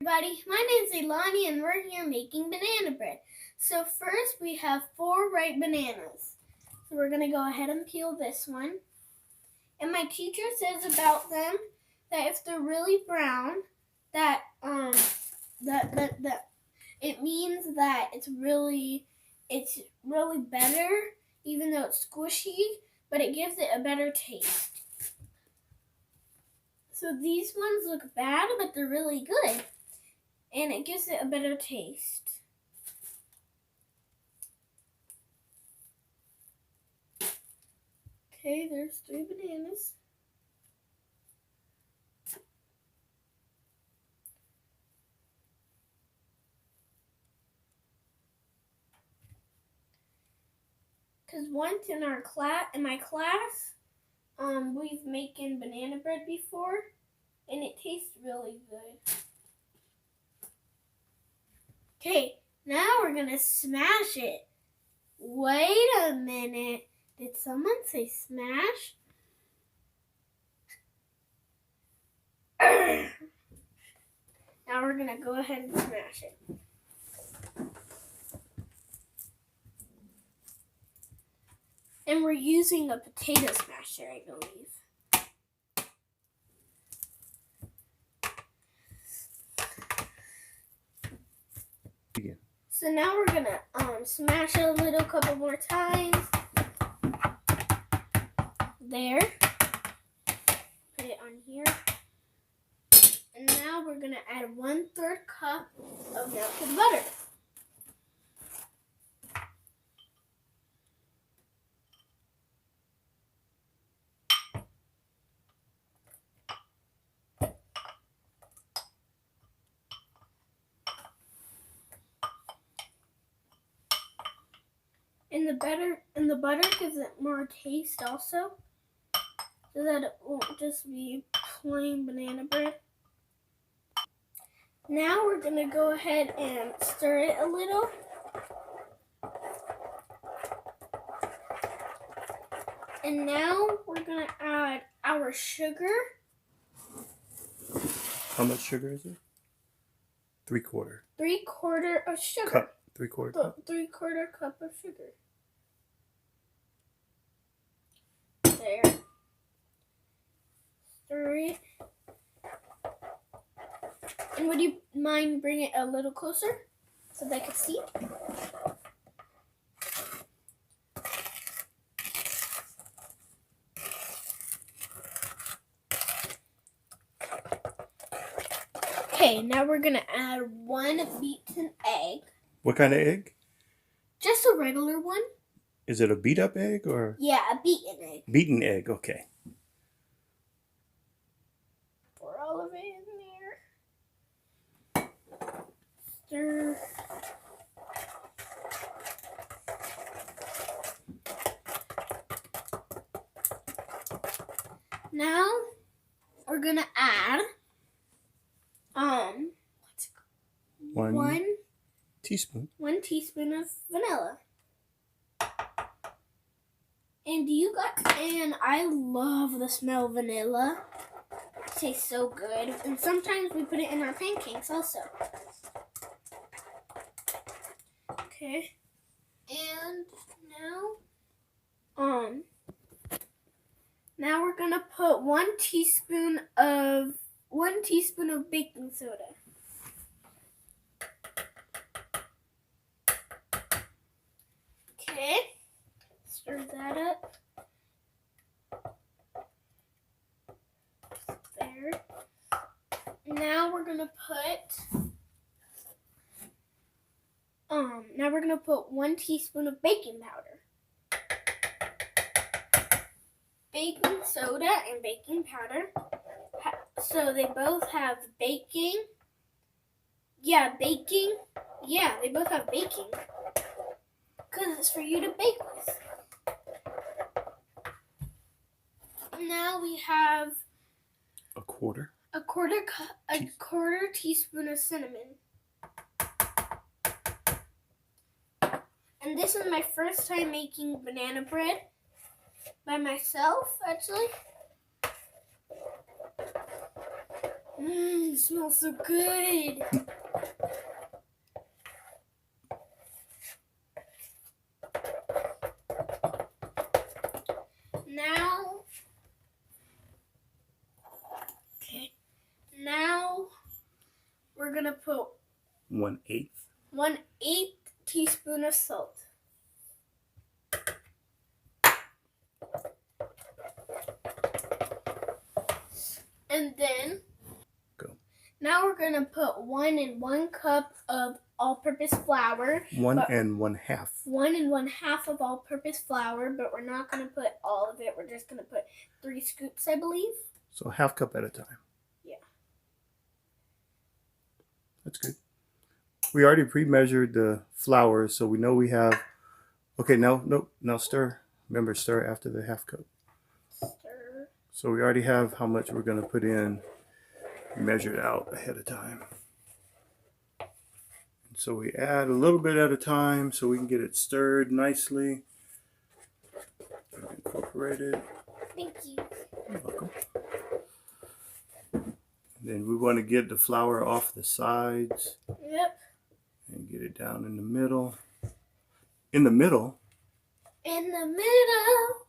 Everybody, my name is Ilani and we're here making banana bread. So first we have 4 ripe bananas. So we're going to go ahead and peel this one. And my teacher says about them that if they're really brown, that it means that it's really better, even though it's squishy, but it gives it a better taste. So these ones look bad, but they're really good. And it gives it a better taste. Okay, there's 3 bananas. Because once in my class, we've making banana bread before, and it tastes really good. Okay, now we're gonna smash it. Wait a minute. Did someone say smash? Now we're gonna go ahead and smash it. And we're using a potato smasher, I believe. Yeah. So now we're gonna smash it a little couple more times. There. Put it on here. And now we're gonna add 1/3 cup of melted butter. And the butter gives it more taste also, so that it won't just be plain banana bread. Now we're gonna go ahead and stir it a little. And now we're gonna add our sugar. How much sugar is it? 3/4. 3/4 of sugar. Cup. 3/4 cup. 3/4 cup of sugar. There. Stir it. And would you mind bringing it a little closer so they can see? Okay, now we're gonna add 1 beaten egg. What kind of egg? Just a regular one. Is it a beat up egg or? Yeah, a beaten egg. Beaten egg, okay. Pour all of it in there. Stir. Now we're gonna add what's it called? 1 teaspoon. 1 teaspoon of vanilla. And I love the smell of vanilla. It tastes so good. And sometimes we put it in our pancakes also. Okay. And now we're gonna put 1 teaspoon of baking soda. Okay. Stir that up. There. Now we're gonna put 1 teaspoon of baking powder. Baking soda and baking powder. So they both have baking. Yeah, baking. Yeah, they both have baking. Because it's for you to bake with. Now we have A quarter teaspoon of cinnamon. And this is my first time making banana bread by myself, actually. It smells so good. Now we're gonna put 1/8. 1/8 teaspoon of salt. And then now we're gonna put 1 1/4 of all-purpose flour. 1 1/2. 1 1/2 of all-purpose flour, but we're not gonna put all of it. We're just gonna put 3 scoops, I believe. So 1/2 cup at a time. Yeah. That's good. We already pre-measured the flour, so we know we have. Okay, now stir. Remember, stir after the 1/2 cup. Stir. So we already have how much we're going to put in measured out ahead of time. So we add a little bit at a time so we can get it stirred nicely. Incorporate it. Thank you. You're welcome. Then we want to get the flour off the sides. Yep. And get it down in the middle. In the middle? In the middle.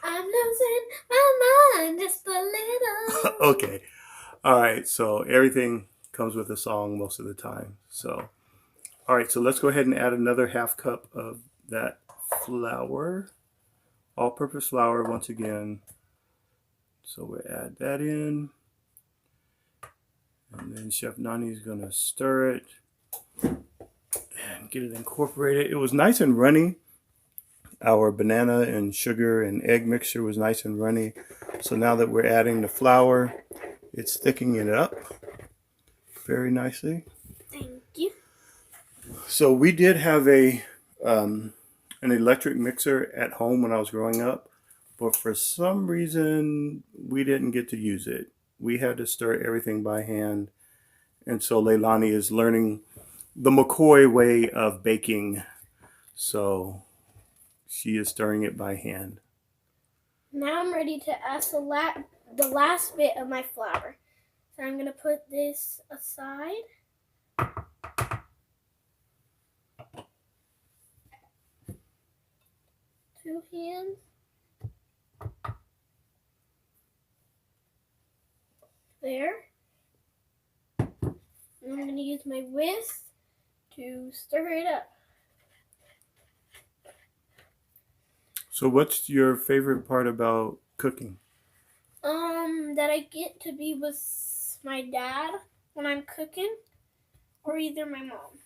I'm losing my mind just a little. Okay. All right. So everything comes with a song most of the time. So, all right. So let's go ahead and add another 1/2 cup of that flour. All-purpose flour once again. So we add that in. And then Chef Nani is going to stir it and get it incorporated. It was nice and runny. Our banana and sugar and egg mixture was nice and runny. So now that we're adding the flour, it's thickening it up very nicely. Thank you. So we did have an electric mixer at home when I was growing up, but for some reason we didn't get to use it. We had to stir everything by hand. And so Leilani is learning the McCoy way of baking. So she is stirring it by hand. Now I'm ready to add the last bit of my flour. So I'm going to put this aside. 2 hands. There. And I'm going to use my whisk to stir it up. So what's your favorite part about cooking? That I get to be with my dad when I'm cooking, or either my mom.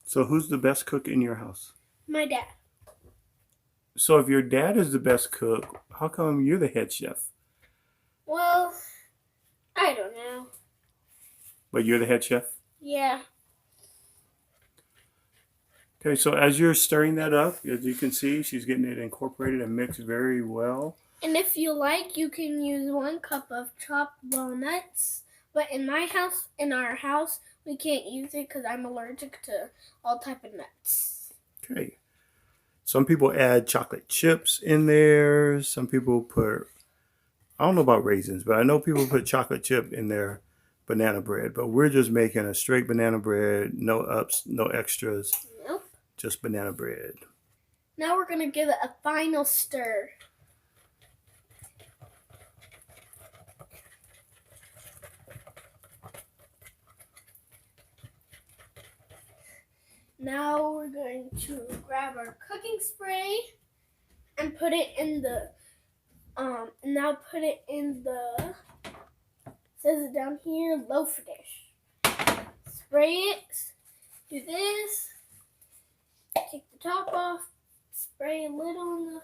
So who's the best cook in your house? My dad. So if your dad is the best cook, how come you're the head chef? Well, I don't know. But you're the head chef? Yeah. Okay, so as you're stirring that up, as you can see, she's getting it incorporated and mixed very well. And if you like, you can use 1 cup of chopped walnuts. But in our house, we can't use it because I'm allergic to all type of nuts. Okay. Some people add chocolate chips in there. Some people put, I don't know about raisins, but I know people put chocolate chip in their banana bread. But we're just making a straight banana bread, no ups, no extras. Nope. Just banana bread. Now we're going to give it a final stir. Now we're going to grab our cooking spray and put it in the, says it down here, loaf dish. Spray it, do this, take the top off, spray a little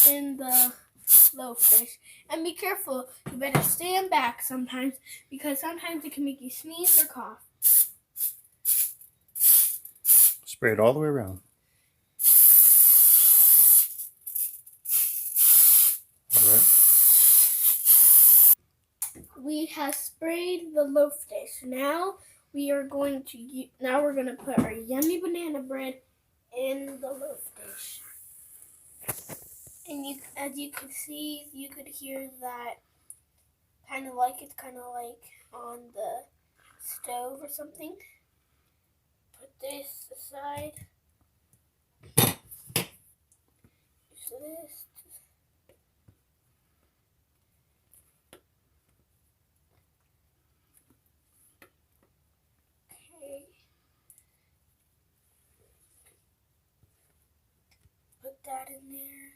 in the loaf dish. And be careful, you better stand back sometimes because sometimes it can make you sneeze or cough. Spray it all the way around. All right. We have sprayed the loaf dish. Now we're going to put our yummy banana bread in the loaf dish. And as you can see, you could hear that kind of like on the stove or something. Put this aside. Use this. Okay. Put that in there.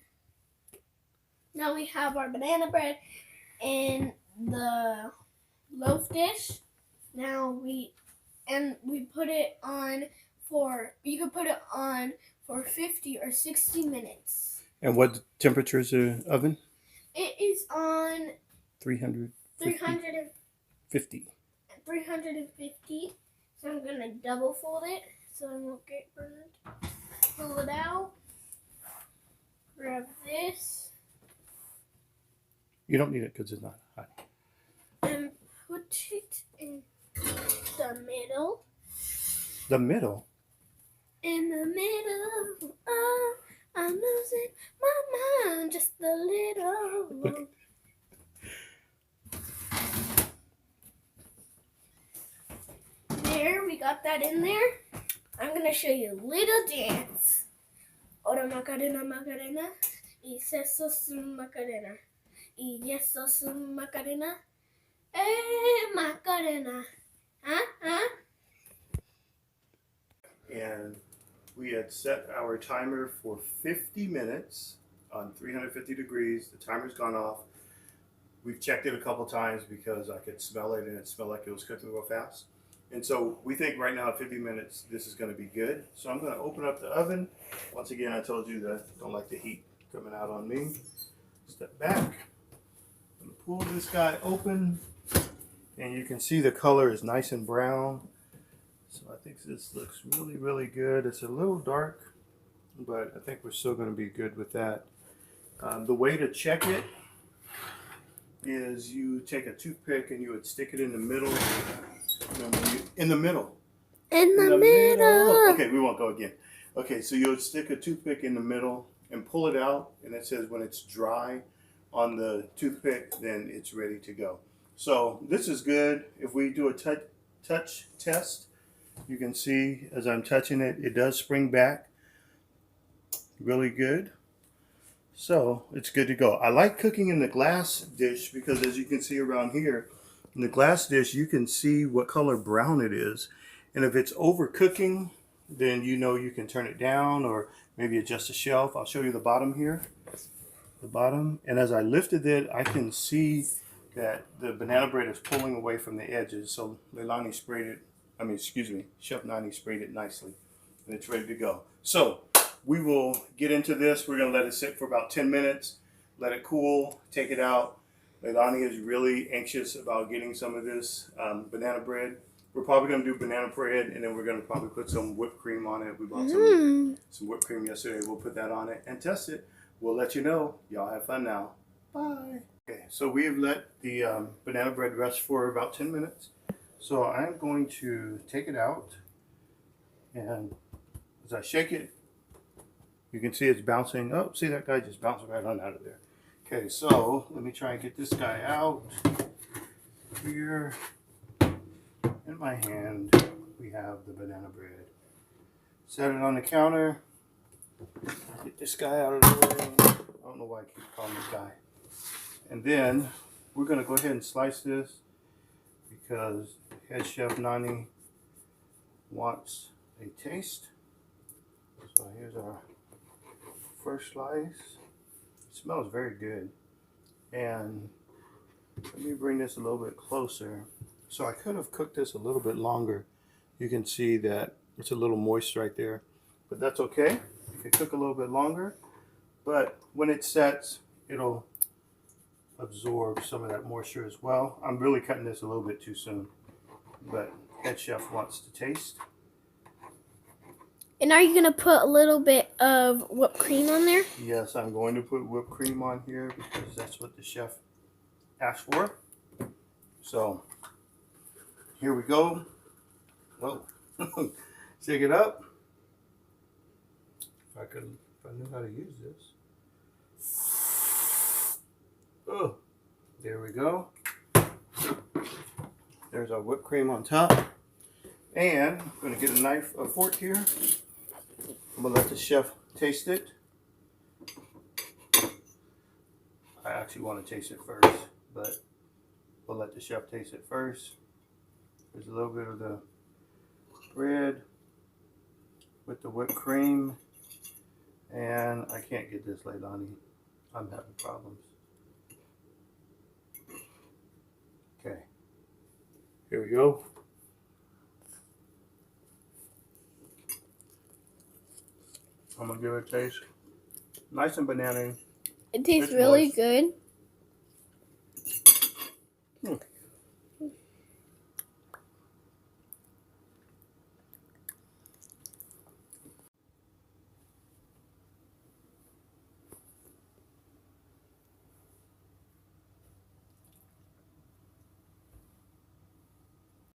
Now we have our banana bread in the loaf dish. Now we put it on you can put it on for 50 or 60 minutes. And what temperature is the oven? It is on 350. 350. So I'm gonna double fold it so it won't get burned. Pull it out. Grab this. You don't need it because it's not hot. And put it in the middle. The middle? In the middle. Oh, I'm losing my mind just a little. There, we got that in there. I'm gonna show you a little dance. Ora Macarena, Macarena, y eso su Macarena, y eso su Macarena, Macarena, And we had set our timer for 50 minutes on 350 degrees. The timer's gone off. We've checked it a couple times because I could smell it and it smelled like it was cooking real fast. And so we think right now at 50 minutes, this is going to be good. So I'm going to open up the oven. Once again, I told you that I don't like the heat coming out on me. Step back. I'm going to pull this guy open. And you can see the color is nice and brown. So I think this looks really, really good. It's a little dark, but I think we're still going to be good with that. The way to check it is you take a toothpick and you would stick it in the middle. In the middle. In the middle. Okay, we won't go again. Okay, so you would stick a toothpick in the middle and pull it out, and it says when it's dry on the toothpick, then it's ready to go. So this is good. If we do a touch test, you can see as I'm touching it, it does spring back. Really good. So it's good to go. I like cooking in the glass dish because as you can see around here, in the glass dish, you can see what color brown it is. And if it's overcooking, then you know you can turn it down or maybe adjust the shelf. I'll show you the bottom here. The bottom. And as I lifted it, I can see that the banana bread is pulling away from the edges. So Leilani sprayed it, Chef Nani sprayed it nicely. And it's ready to go. So we will get into this. We're going to let it sit for about 10 minutes. Let it cool. Take it out. Leilani is really anxious about getting some of this banana bread. We're probably going to do banana bread, and then we're going to probably put some whipped cream on it. We bought some whipped cream yesterday. We'll put that on it and test it. We'll let you know. Y'all have fun now. Bye. Okay, so we have let the banana bread rest for about 10 minutes. So I'm going to take it out, and as I shake it, you can see it's bouncing. Oh, see that guy just bounced right on out of there. Okay, so let me try and get this guy out. Here in my hand, we have the banana bread. Set it on the counter. Get this guy out of the way. I don't know why I keep calling this guy. And then we're going to go ahead and slice this because Head Chef Nani wants a taste. So here's our first slice. It smells very good. And let me bring this a little bit closer. So I could have cooked this a little bit longer. You can see that it's a little moist right there, but that's okay. You can cook a little bit longer, but when it sets, it'll absorb some of that moisture as well. I'm really cutting this a little bit too soon, but Head Chef wants to taste. And are you going to put a little bit of whipped cream on there? Yes, I'm going to put whipped cream on here because that's what the chef asked for. So here we go. Whoa. Shake it up. If I knew how to use this. Oh, there we go. There's our whipped cream on top. And I'm going to get a fork here. I'm going to let the chef taste it. I actually want to taste it first, but we'll let the chef taste it first. There's a little bit of the bread with the whipped cream. And I can't get this, Leilani. I'm having problems. Okay. Here we go. I'm going to give it a taste. Nice and banana. It tastes It's really moist. good.